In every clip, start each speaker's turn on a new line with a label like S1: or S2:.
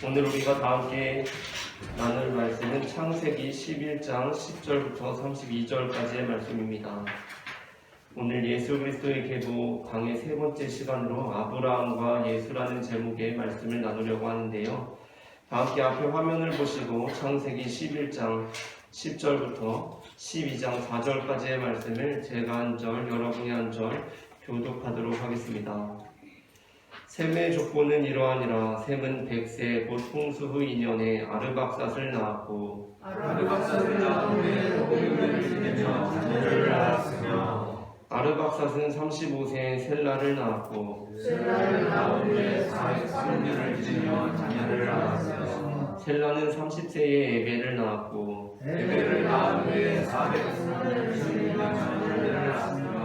S1: 오늘 우리가 다 함께 나눌 말씀은 창세기 11장 10절부터 32절까지의 말씀입니다. 오늘 예수 그리스도의 계보 강의 세 번째 시간으로 아브라함과 예수라는 제목의 말씀을 나누려고 하는데요. 다 함께 앞에 화면을 보시고 창세기 11장 10절부터 12장 4절까지의 말씀을 제가 한 절, 여러분이 한 절 교독하도록 하겠습니다. 셈의 족보는 이러하니라. 셈은 100세 곧 홍수 후 2년에 아르박삿을 낳았고
S2: 아르박삿을 낳은 후에 500년을 지내며 자녀를 낳았으며
S1: 아르박삿은 35세에 셀라를 낳았고
S2: 셀라를 낳은 후에 403년을 지내며 자녀를 낳았으며
S1: 셀라는 30세에 에벨을 낳았고
S2: 에벨을 낳은 후에 403년을 지내며 자녀를 낳았으며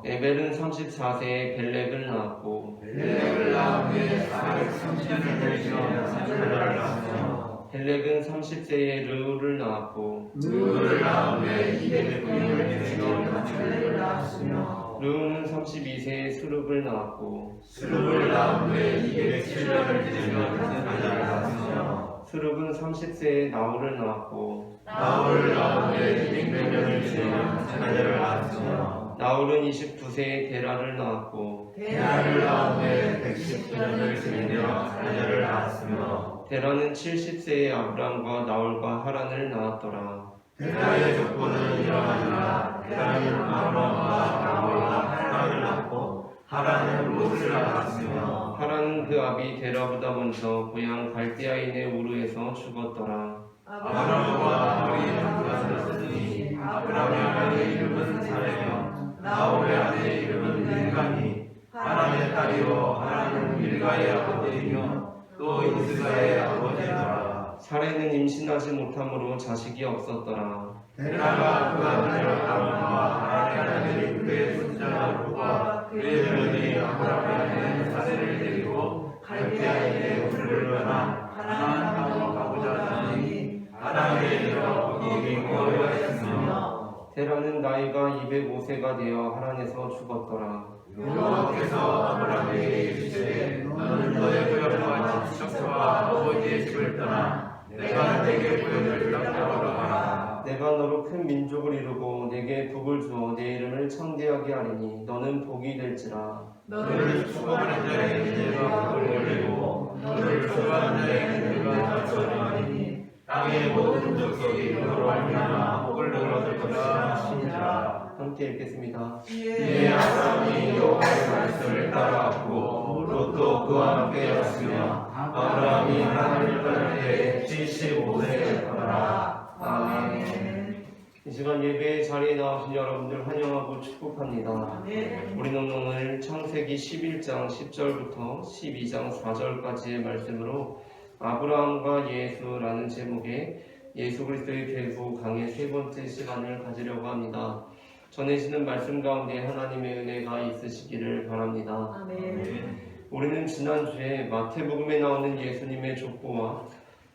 S1: 에벨은 34세에 벨렉을 낳았고
S2: 벨렉을 낳은 후에 430년을 지내며 자녀를 낳았으며
S1: 벨렉은 30세에 르우를 낳았고
S2: 르우를 낳은 후에 209년을 지내며 자녀를 낳았으며
S1: 르우는 32세에 스룹을 낳았고
S2: 스룹을 낳은 후에 207년을 지내며 자녀를 낳았으며
S1: 스룹은 30세에 나홀을 낳았고
S2: 나홀을 낳은 후에 200년을 지내며 자녀를 낳았으며
S1: 나홀은 29세에 데라를 낳았고
S2: 데라를 낳은 후에 119년을 지내며 자녀를 낳았으며
S1: 데라는 70세에 아브람과 나홀과 하란을 낳았더라.
S2: 데라의 족보는 이러하니라. 데라는 아브람과 나홀과 하란을 낳고 하란은 롯을 낳았으며
S1: 하란은 그 아비 데라보다 먼저 고향 갈대아인의 우르에서 죽었더라.
S2: 아브람과 나홀이 장가를 썼으니 아브람의 아내의 이름은 사레며 나홀의 아내의 이름은 밀가니 하란의 딸이요 하란은 밀가의 아버지이며 또 이스가의 아버지더라.
S1: 사레는 임신하지 못함으로 자식이 없었더라.
S2: 데라가 그 아들 아브람과 하란의 아내를 그의 손자 롯과 그의 며느리 아브람의 아내 사레를 데리고 갈대아인의 우르를 떠나 가나안 땅으로 가고자 하니 하란에 이르러 거기 거류가 있으며
S1: 데라는 나이가 205세가 되어 하란에서 죽었더라.
S2: 여호와께서 아브람에게 이르시되 너는 너의 고향과 친척과 아버지의 집을 떠나 내가 내게 보여줄 땅으로 가라.
S1: 내가 너로 큰 민족을 이루고 내게 복을 주어 내 이름을 창대하게 하리니 너는 복이 될지라.
S2: 너를 축복하는 자에게 내가 복을 올리고 너를 축복하는 자에게 내가 저주하리니 땅의 모든 족속이 너로 말미암아 복을 얻을 것이라 하시니라.
S1: 함께 읽겠습니다.
S2: 이에 아브람이 여호와의 말씀을 따라왔고 롯도 그와 함께였으며 아브람이 하나님을 떠날 때에 75세였더라. 아멘.
S1: 이 시간 예배의 자리에 나오신 여러분들 환영하고 축복합니다.
S2: 아멘.
S1: 우리는 오늘 창세기 11장 10절부터 12장 4절까지의 말씀으로 아브라함과 예수라는 제목의 예수 그리스도의 계보 강의 세 번째 시간을 가지려고 합니다. 전해지는 말씀 가운데 하나님의 은혜가 있으시기를 바랍니다.
S2: 아멘.
S1: 우리는 지난주에 마태복음에 나오는 예수님의 족보와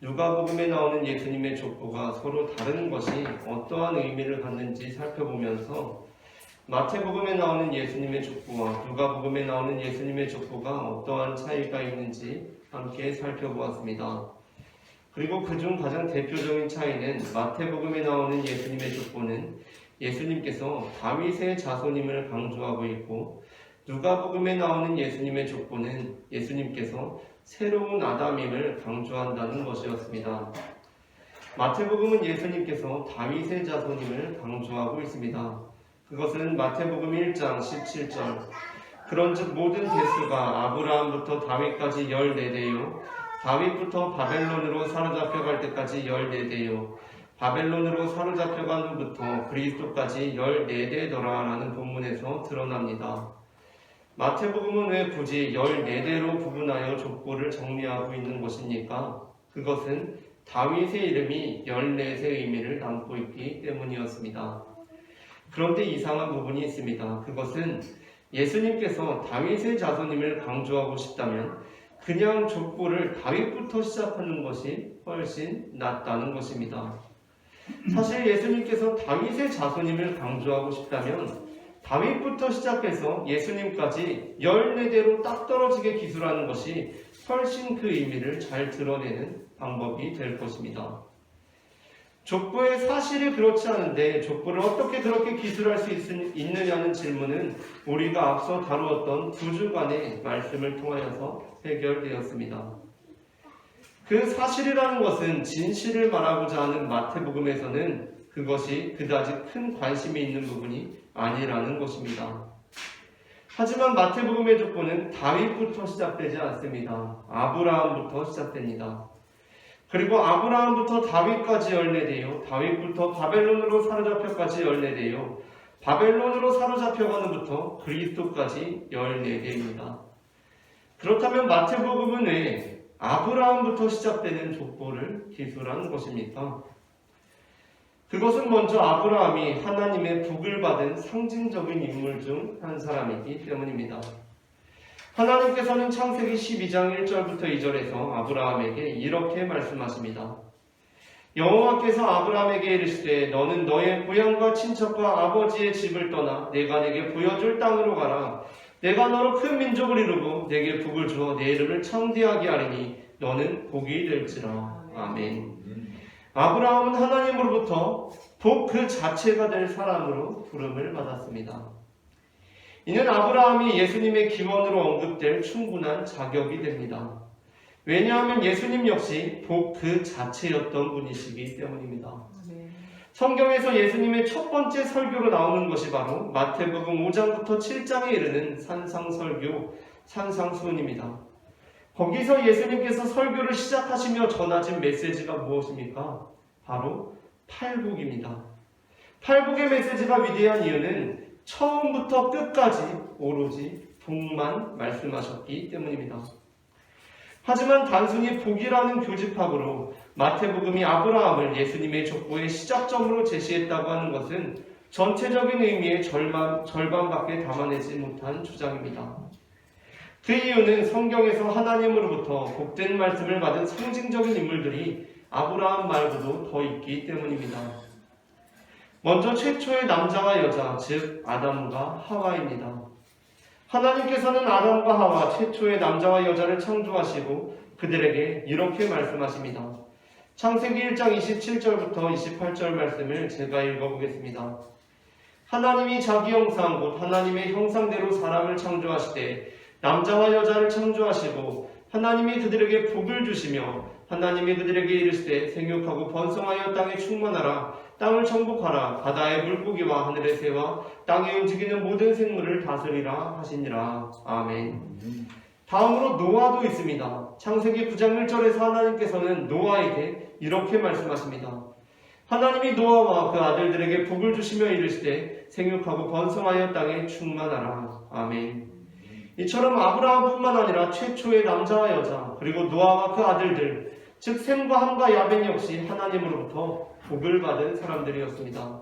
S1: 누가복음에 나오는 예수님의 족보가 서로 다른 것이 어떠한 의미를 갖는지 살펴보면서 마태복음에 나오는 예수님의 족보와 누가복음에 나오는 예수님의 족보가 어떠한 차이가 있는지 함께 살펴보았습니다. 그리고 그중 가장 대표적인 차이는 마태복음에 나오는 예수님의 족보는 예수님께서 다윗의 자손임을 강조하고 있고 누가복음에 나오는 예수님의 족보는 예수님께서 새로운 아담임을 강조한다는 것이었습니다. 마태복음은 예수님께서 다윗의 자손임을 강조하고 있습니다. 그것은 마태복음 1장 17절 그런즉 모든 대수가 아브라함부터 다윗까지 14대요 다윗부터 바벨론으로 사로잡혀갈 때까지 14대요 바벨론으로 사로잡혀간 후부터 그리스도까지 14대더라 라는 본문에서 드러납니다. 마태복음은 왜 굳이 14대로 구분하여 족보를 정리하고 있는 것입니까? 그것은 다윗의 이름이 14세 의미를 담고 있기 때문이었습니다. 그런데 이상한 부분이 있습니다. 그것은 예수님께서 다윗의 자손임을 강조하고 싶다면 그냥 족보를 다윗부터 시작하는 것이 훨씬 낫다는 것입니다. 사실 예수님께서 다윗의 자손임을 강조하고 싶다면 다윗부터 시작해서 예수님까지 14대로 딱 떨어지게 기술하는 것이 훨씬 그 의미를 잘 드러내는 방법이 될 것입니다. 족보의 사실이 그렇지 않은데 족보를 어떻게 그렇게 기술할 수 있느냐는 질문은 우리가 앞서 다루었던 두 주간의 말씀을 통하여서 해결되었습니다. 그 사실이라는 것은 진실을 말하고자 하는 마태복음에서는 그것이 그다지 큰 관심이 있는 부분이 아니라는 것입니다. 하지만 마태복음의 족보는 다윗부터 시작되지 않습니다. 아브라함부터 시작됩니다. 그리고 아브라함부터 다윗까지 열매되어 다윗부터 바벨론으로 사로잡혀까지 열매되어 바벨론으로 사로잡혀가는부터 그리스도까지 열매됩니다. 그렇다면 마태복음은 왜 아브라함부터 시작되는 족보를 기술한 것입니까? 그것은 먼저 아브라함이 하나님의 복을 받은 상징적인 인물 중 한 사람이기 때문입니다. 하나님께서는 창세기 12장 1절부터 2절에서 아브라함에게 이렇게 말씀하십니다. 여호와께서 아브라함에게 이르시되 너는 너의 고향과 친척과 아버지의 집을 떠나 내가 내게 보여줄 땅으로 가라. 내가 너로 큰 민족을 이루고 내게 복을 주어 내 이름을 창대하게 하리니 너는 복이 될지라. 아멘. 아브라함은 하나님으로부터 복 그 자체가 될 사람으로 부름을 받았습니다. 이는 아브라함이 예수님의 기원으로 언급될 충분한 자격이 됩니다. 왜냐하면 예수님 역시 복 그 자체였던 분이시기 때문입니다. 성경에서 예수님의 첫 번째 설교로 나오는 것이 바로 마태복음 5장부터 7장에 이르는 산상설교, 산상수훈입니다. 거기서 예수님께서 설교를 시작하시며 전하신 메시지가 무엇입니까? 바로 팔복입니다. 팔복의 메시지가 위대한 이유는 처음부터 끝까지 오로지 복만 말씀하셨기 때문입니다. 하지만 단순히 복이라는 교집합으로 마태복음이 아브라함을 예수님의 족보의 시작점으로 제시했다고 하는 것은 전체적인 의미의 절반밖에 담아내지 못한 주장입니다. 그 이유는 성경에서 하나님으로부터 복된 말씀을 받은 상징적인 인물들이 아브라함 말고도 더 있기 때문입니다. 먼저 최초의 남자와 여자, 즉 아담과 하와입니다. 하나님께서는 아담과 하와 최초의 남자와 여자를 창조하시고 그들에게 이렇게 말씀하십니다. 창세기 1장 27절부터 28절 말씀을 제가 읽어보겠습니다. 하나님이 자기 형상 곧 하나님의 형상대로 사람을 창조하시되 남자와 여자를 창조하시고 하나님이 그들에게 복을 주시며 하나님이 그들에게 이르시되 생육하고 번성하여 땅에 충만하라. 땅을 정복하라. 바다의 물고기와 하늘의 새와 땅에 움직이는 모든 생물을 다스리라 하시니라. 아멘. 다음으로 노아도 있습니다. 창세기 9장 1절에서 하나님께서는 노아에게 이렇게 말씀하십니다. 하나님이 노아와 그 아들들에게 복을 주시며 이르시되 생육하고 번성하여 땅에 충만하라. 아멘. 이처럼 아브라함뿐만 아니라 최초의 남자와 여자 그리고 노아와 그 아들들 즉 셈과 함과 야벳 역시 하나님으로부터 복을 받은 사람들이었습니다.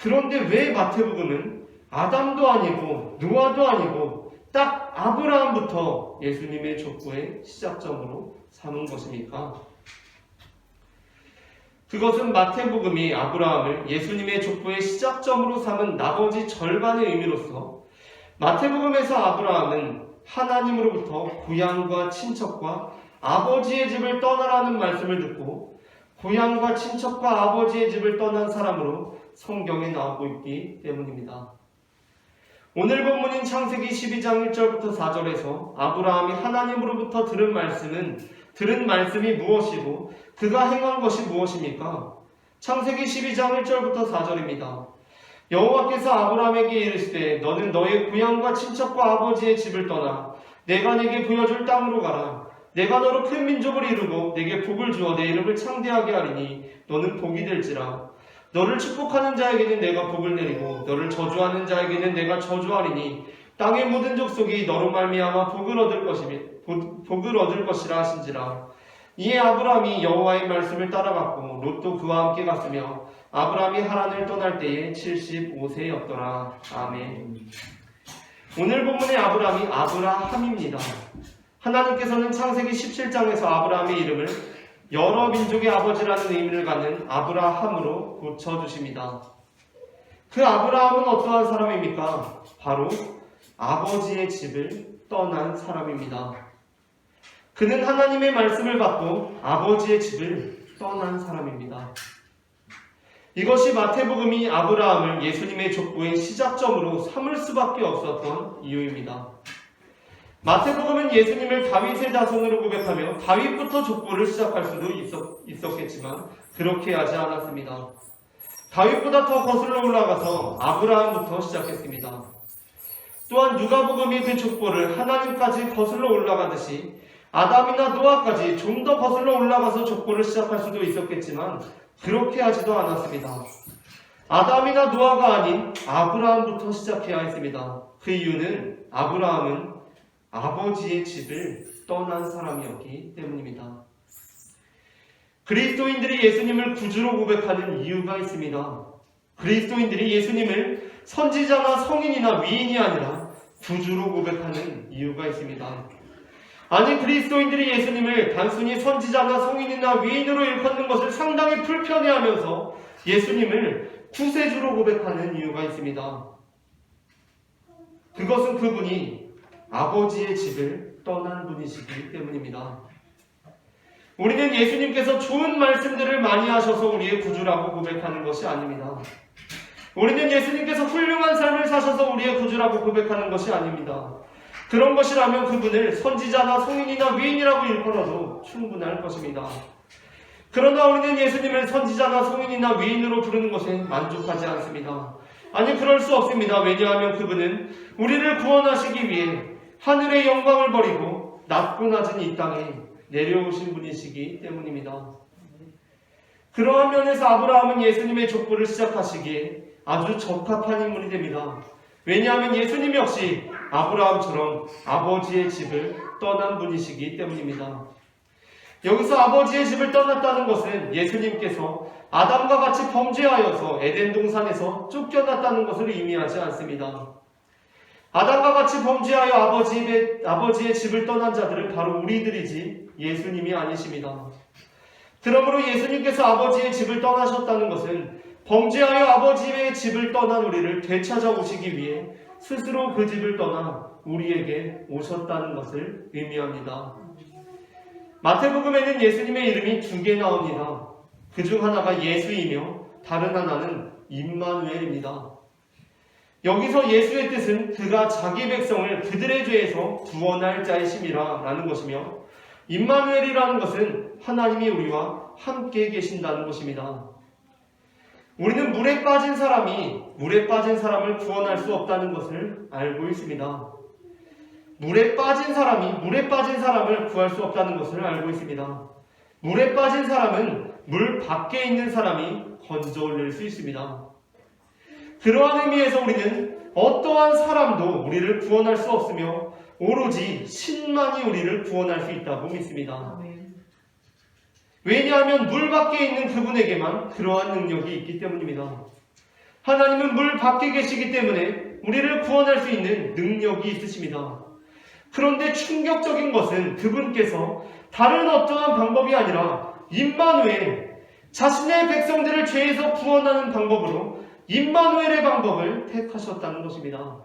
S1: 그런데 왜 마태복음은 아담도 아니고 노아도 아니고 딱 아브라함부터 예수님의 족보의 시작점으로 삼은 것입니까? 그것은 마태복음이 아브라함을 예수님의 족보의 시작점으로 삼은 나머지 절반의 의미로서 마태복음에서 아브라함은 하나님으로부터 고향과 친척과 아버지의 집을 떠나라는 말씀을 듣고 고향과 친척과 아버지의 집을 떠난 사람으로 성경에 나오고 있기 때문입니다. 오늘 본문인 창세기 12장 1절부터 4절에서 아브라함이 하나님으로부터 들은 말씀이 무엇이고 그가 행한 것이 무엇입니까? 창세기 12장 1절부터 4절입니다. 여호와께서 아브라함에게 이르시되 너는 너의 고향과 친척과 아버지의 집을 떠나 내가 네게 보여줄 땅으로 가라. 내가 너로 큰 민족을 이루고 내게 복을 주어 내 이름을 창대하게 하리니 너는 복이 될지라. 너를 축복하는 자에게는 내가 복을 내리고 너를 저주하는 자에게는 내가 저주하리니 땅의 모든 족속이 너로 말미암아 복을 얻을 것이라 하신지라. 이에 아브라함이 여호와의 말씀을 따라갔고 롯도 그와 함께 갔으며 아브라함이 하란을 떠날 때에 75세였더라. 아멘. 오늘 본문의 아브라함이 아브라함입니다. 하나님께서는 창세기 17장에서 아브라함의 이름을 여러 민족의 아버지라는 의미를 갖는 아브라함으로 고쳐주십니다. 그 아브라함은 어떠한 사람입니까? 바로 아버지의 집을 떠난 사람입니다. 그는 하나님의 말씀을 받고 아버지의 집을 떠난 사람입니다. 이것이 마태복음이 아브라함을 예수님의 족보의 시작점으로 삼을 수밖에 없었던 이유입니다. 마태복음은 예수님을 다윗의 자손으로 고백하며 다윗부터 족보를 시작할 수도 있었겠지만 그렇게 하지 않았습니다. 다윗보다 더 거슬러 올라가서 아브라함부터 시작했습니다. 또한 누가복음이 그 족보를 하나님까지 거슬러 올라가듯이 아담이나 노아까지 좀 더 거슬러 올라가서 족보를 시작할 수도 있었겠지만 그렇게 하지도 않았습니다. 아담이나 노아가 아닌 아브라함부터 시작해야 했습니다. 그 이유는 아브라함은 아버지의 집을 떠난 사람이었기 때문입니다. 그리스도인들이 예수님을 구주로 고백하는 이유가 있습니다. 그리스도인들이 예수님을 선지자나 성인이나 위인이 아니라 구주로 고백하는 이유가 있습니다. 아니, 그리스도인들이 예수님을 단순히 선지자나 성인이나 위인으로 일컫는 것을 상당히 불편해하면서 예수님을 구세주로 고백하는 이유가 있습니다. 그것은 그분이 아버지의 집을 떠난 분이시기 때문입니다. 우리는 예수님께서 좋은 말씀들을 많이 하셔서 우리의 구주라고 고백하는 것이 아닙니다. 우리는 예수님께서 훌륭한 삶을 사셔서 우리의 구주라고 고백하는 것이 아닙니다. 그런 것이라면 그분을 선지자나 성인이나 위인이라고 일컬어도 충분할 것입니다. 그러나 우리는 예수님을 선지자나 성인이나 위인으로 부르는 것에 만족하지 않습니다. 아니, 그럴 수 없습니다. 왜냐하면 그분은 우리를 구원하시기 위해 하늘의 영광을 버리고 낮고 낮은 이 땅에 내려오신 분이시기 때문입니다. 그러한 면에서 아브라함은 예수님의 족보를 시작하시기에 아주 적합한 인물이 됩니다. 왜냐하면 예수님 역시 아브라함처럼 아버지의 집을 떠난 분이시기 때문입니다. 여기서 아버지의 집을 떠났다는 것은 예수님께서 아담과 같이 범죄하여서 에덴 동산에서 쫓겨났다는 것을 의미하지 않습니다. 아담과 같이 범죄하여 아버지의 집을 떠난 자들은 바로 우리들이지 예수님이 아니십니다. 그러므로 예수님께서 아버지의 집을 떠나셨다는 것은 범죄하여 아버지의 집을 떠난 우리를 되찾아오시기 위해 스스로 그 집을 떠나 우리에게 오셨다는 것을 의미합니다. 마태복음에는 예수님의 이름이 2개 나옵니다. 그 중 하나가 예수이며 다른 하나는 임마누엘입니다. 여기서 예수의 뜻은 그가 자기 백성을 그들의 죄에서 구원할 자이심이라 라는 것이며, 임마누엘이라는 것은 하나님이 우리와 함께 계신다는 것입니다. 우리는 물에 빠진 사람을 구원할 수 없다는 것을 알고 있습니다. 물에 빠진 사람을 구할 수 없다는 것을 알고 있습니다. 물에 빠진 사람은 물 밖에 있는 사람이 건져 올릴 수 있습니다. 그러한 의미에서 우리는 어떠한 사람도 우리를 구원할 수 없으며 오로지 신만이 우리를 구원할 수 있다고 믿습니다. 왜냐하면 물 밖에 있는 그분에게만 그러한 능력이 있기 때문입니다. 하나님은 물 밖에 계시기 때문에 우리를 구원할 수 있는 능력이 있으십니다. 그런데 충격적인 것은 그분께서 다른 어떠한 방법이 아니라 임마누엘, 자신의 백성들을 죄에서 구원하는 방법으로 임마누엘의 방법을 택하셨다는 것입니다.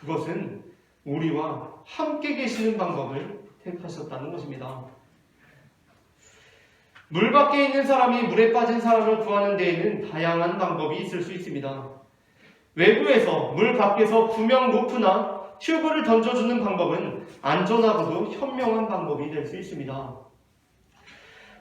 S1: 그것은 우리와 함께 계시는 방법을 택하셨다는 것입니다. 물 밖에 있는 사람이 물에 빠진 사람을 구하는 데에는 다양한 방법이 있을 수 있습니다. 외부에서 물 밖에서 구명 로프나 튜브를 던져주는 방법은 안전하고도 현명한 방법이 될 수 있습니다.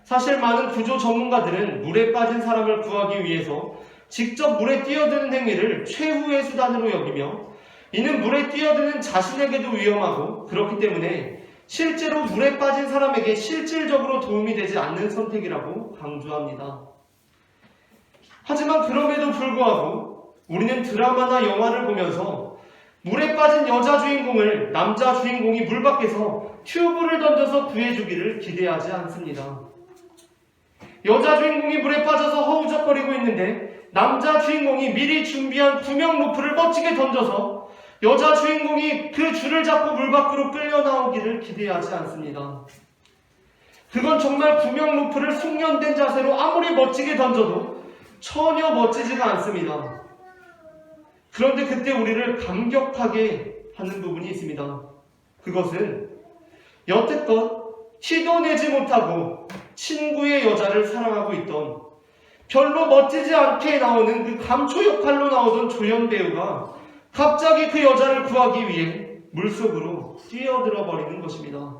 S1: 사실 많은 구조 전문가들은 물에 빠진 사람을 구하기 위해서 직접 물에 뛰어드는 행위를 최후의 수단으로 여기며, 이는 물에 뛰어드는 자신에게도 위험하고 그렇기 때문에 실제로 물에 빠진 사람에게 실질적으로 도움이 되지 않는 선택이라고 강조합니다. 하지만 그럼에도 불구하고 우리는 드라마나 영화를 보면서 물에 빠진 여자 주인공을 남자 주인공이 물 밖에서 튜브를 던져서 구해주기를 기대하지 않습니다. 여자 주인공이 물에 빠져서 허우적거리고 있는데 남자 주인공이 미리 준비한 구명 로프를 멋지게 던져서 여자 주인공이 그 줄을 잡고 물 밖으로 끌려 나오기를 기대하지 않습니다. 그건 정말 구명 로프를 숙련된 자세로 아무리 멋지게 던져도 전혀 멋지지가 않습니다. 그런데 그때 우리를 감격하게 하는 부분이 있습니다. 그것은 여태껏 티도 내지 못하고 친구의 여자를 사랑하고 있던, 별로 멋지지 않게 나오는 그 감초 역할로 나오던 조연 배우가 갑자기 그 여자를 구하기 위해 물속으로 뛰어들어 버리는 것입니다.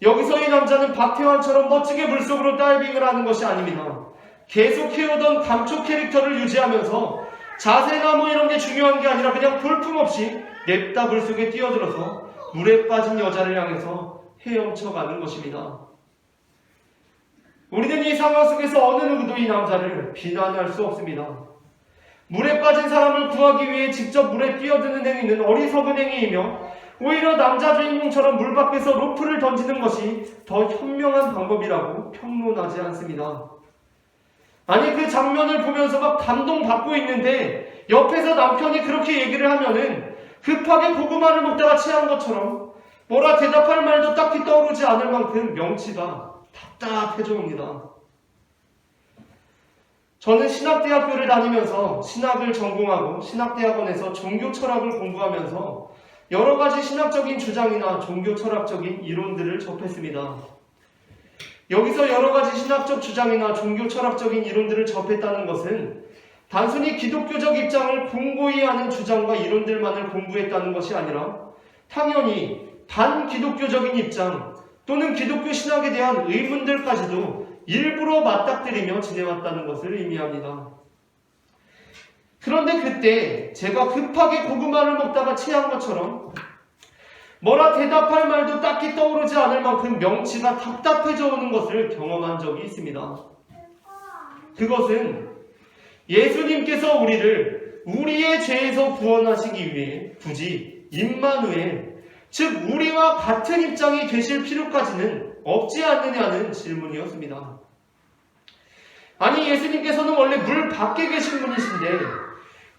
S1: 여기서 이 남자는 박태환처럼 멋지게 물속으로 다이빙을 하는 것이 아닙니다. 계속 해오던 감초 캐릭터를 유지하면서 자세나 뭐 이런 게 중요한 게 아니라 그냥 볼품없이 냅다 물속에 뛰어들어서 물에 빠진 여자를 향해서 헤엄쳐가는 것입니다. 우리는 이 상황 속에서 어느 누구도 이 남자를 비난할 수 없습니다. 물에 빠진 사람을 구하기 위해 직접 물에 뛰어드는 행위는 어리석은 행위이며 오히려 남자 주인공처럼 물 밖에서 로프를 던지는 것이 더 현명한 방법이라고 평론하지 않습니다. 아니, 그 장면을 보면서 막 감동받고 있는데 옆에서 남편이 그렇게 얘기를 하면은 급하게 고구마를 먹다가 취한 것처럼 뭐라 대답할 말도 딱히 떠오르지 않을 만큼 명치가 답답해져 옵니다. 저는 신학대학교를 다니면서 신학을 전공하고 신학대학원에서 종교 철학을 공부하면서 여러 가지 신학적인 주장이나 종교 철학적인 이론들을 접했습니다. 여기서 여러 가지 신학적 주장이나 종교 철학적인 이론들을 접했다는 것은 단순히 기독교적 입장을 공고히 하는 주장과 이론들만을 공부했다는 것이 아니라 당연히 반기독교적인 입장 또는 기독교 신학에 대한 의문들까지도 일부러 맞닥뜨리며 지내왔다는 것을 의미합니다. 그런데 그때 제가 급하게 고구마를 먹다가 취한 것처럼 뭐라 대답할 말도 딱히 떠오르지 않을 만큼 명치가 답답해져 오는 것을 경험한 적이 있습니다. 그것은 예수님께서 우리를 우리의 죄에서 구원하시기 위해 굳이 임마누엘, 즉 우리와 같은 입장이 되실 필요까지는 없지 않느냐는 질문이었습니다. 아니, 예수님께서는 원래 물 밖에 계신 분이신데,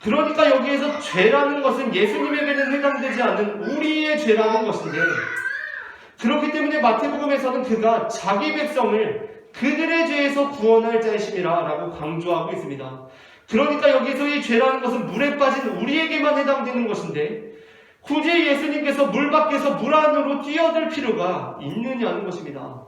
S1: 그러니까 여기에서 죄라는 것은 예수님에게는 해당되지 않는 우리의 죄라는 것인데, 그렇기 때문에 마태복음에서는 그가 자기 백성을 그들의 죄에서 구원할 자이심이라 라고 강조하고 있습니다. 그러니까 여기서 이 죄라는 것은 물에 빠진 우리에게만 해당되는 것인데 굳이 예수님께서 물 밖에서 물 안으로 뛰어들 필요가 있느냐는 것입니다.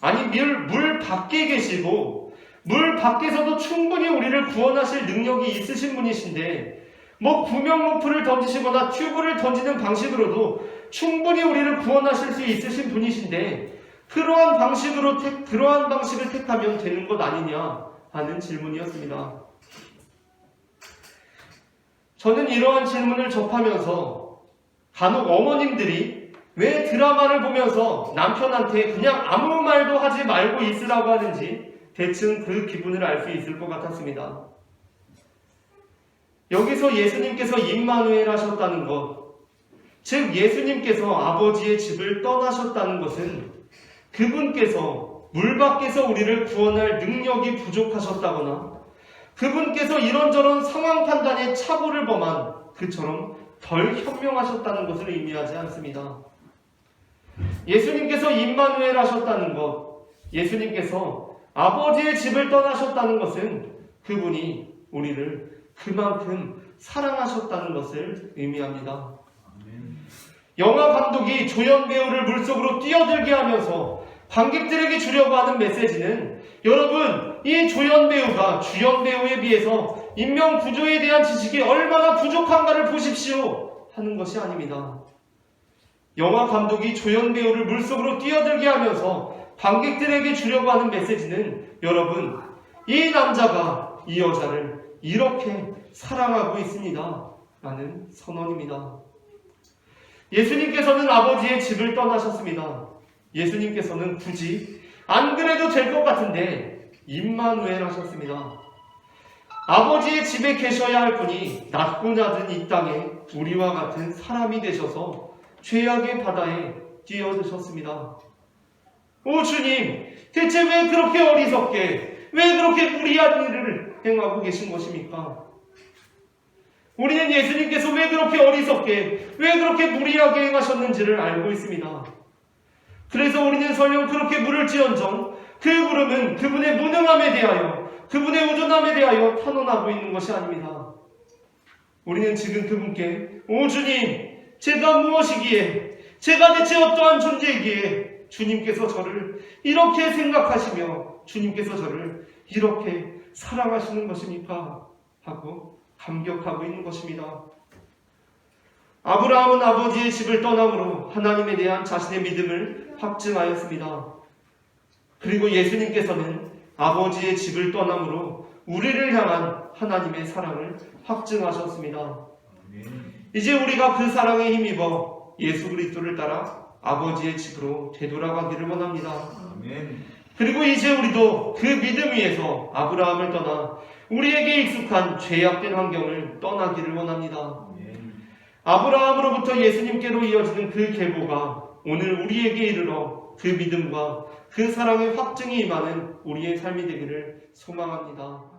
S1: 아니, 물 밖에 계시고 물 밖에서도 충분히 우리를 구원하실 능력이 있으신 분이신데 뭐 구명 로프를 던지시거나 튜브를 던지는 방식으로도 충분히 우리를 구원하실 수 있으신 분이신데 그러한 방식을 택하면 되는 것 아니냐 하는 질문이었습니다. 저는 이러한 질문을 접하면서 간혹 어머님들이 왜 드라마를 보면서 남편한테 그냥 아무 말도 하지 말고 있으라고 하는지 대충 그 기분을 알 수 있을 것 같았습니다. 여기서 예수님께서 임마누엘 하셨다는 것, 즉 예수님께서 아버지의 집을 떠나셨다는 것은 그분께서 물 밖에서 우리를 구원할 능력이 부족하셨다거나 그분께서 이런저런 상황 판단에 착오를 범한 그처럼 덜 현명하셨다는 것을 의미하지 않습니다. 예수님께서 임마누엘 하셨다는 것, 예수님께서 아버지의 집을 떠나셨다는 것은 그분이 우리를 그만큼 사랑하셨다는 것을 의미합니다. 영화 감독이 조연 배우를 물속으로 뛰어들게 하면서 관객들에게 주려고 하는 메시지는 여러분, 이 조연 배우가 주연 배우에 비해서 인명 구조에 대한 지식이 얼마나 부족한가를 보십시오 하는 것이 아닙니다. 영화 감독이 조연 배우를 물속으로 뛰어들게 하면서 관객들에게 주려고 하는 메시지는 여러분, 이 남자가 이 여자를 이렇게 사랑하고 있습니다 라는 선언입니다. 예수님께서는 아버지의 집을 떠나셨습니다. 예수님께서는 굳이 안 그래도 될 것 같은데 임마누엘 하셨습니다. 아버지의 집에 계셔야 할 분이 낮고 낮은 이 땅에 우리와 같은 사람이 되셔서 죄악의 바다에 뛰어드셨습니다. 오 주님, 대체 왜 그렇게 어리석게, 왜 그렇게 무리한 일을 행하고 계신 것입니까? 우리는 예수님께서 왜 그렇게 어리석게, 왜 그렇게 무리하게 행하셨는지를 알고 있습니다. 그래서 우리는 설령 그렇게 물을지언정 그 물음은 그분의 무능함에 대하여, 그분의 우존함에 대하여 탄원하고 있는 것이 아닙니다. 우리는 지금 그분께 오 주님, 제가 무엇이기에, 제가 대체 어떠한 존재이기에 주님께서 저를 이렇게 생각하시며 주님께서 저를 이렇게 사랑하시는 것입니까? 하고 감격하고 있는 것입니다. 아브라함은 아버지의 집을 떠남으로 하나님에 대한 자신의 믿음을 확증하였습니다. 그리고 예수님께서는 아버지의 집을 떠남으로 우리를 향한 하나님의 사랑을 확증하셨습니다. 이제 우리가 그 사랑에 힘입어 예수 그리스도를 따라 아버지의 집으로 되돌아가기를 원합니다. 그리고 이제 우리도 그 믿음 위에서 아브라함을 떠나 우리에게 익숙한 죄악된 환경을 떠나기를 원합니다. 아브라함으로부터 예수님께로 이어지는 그 계보가 오늘 우리에게 이르러 그 믿음과 그 사랑의 확증이 임하는 우리의 삶이 되기를 소망합니다.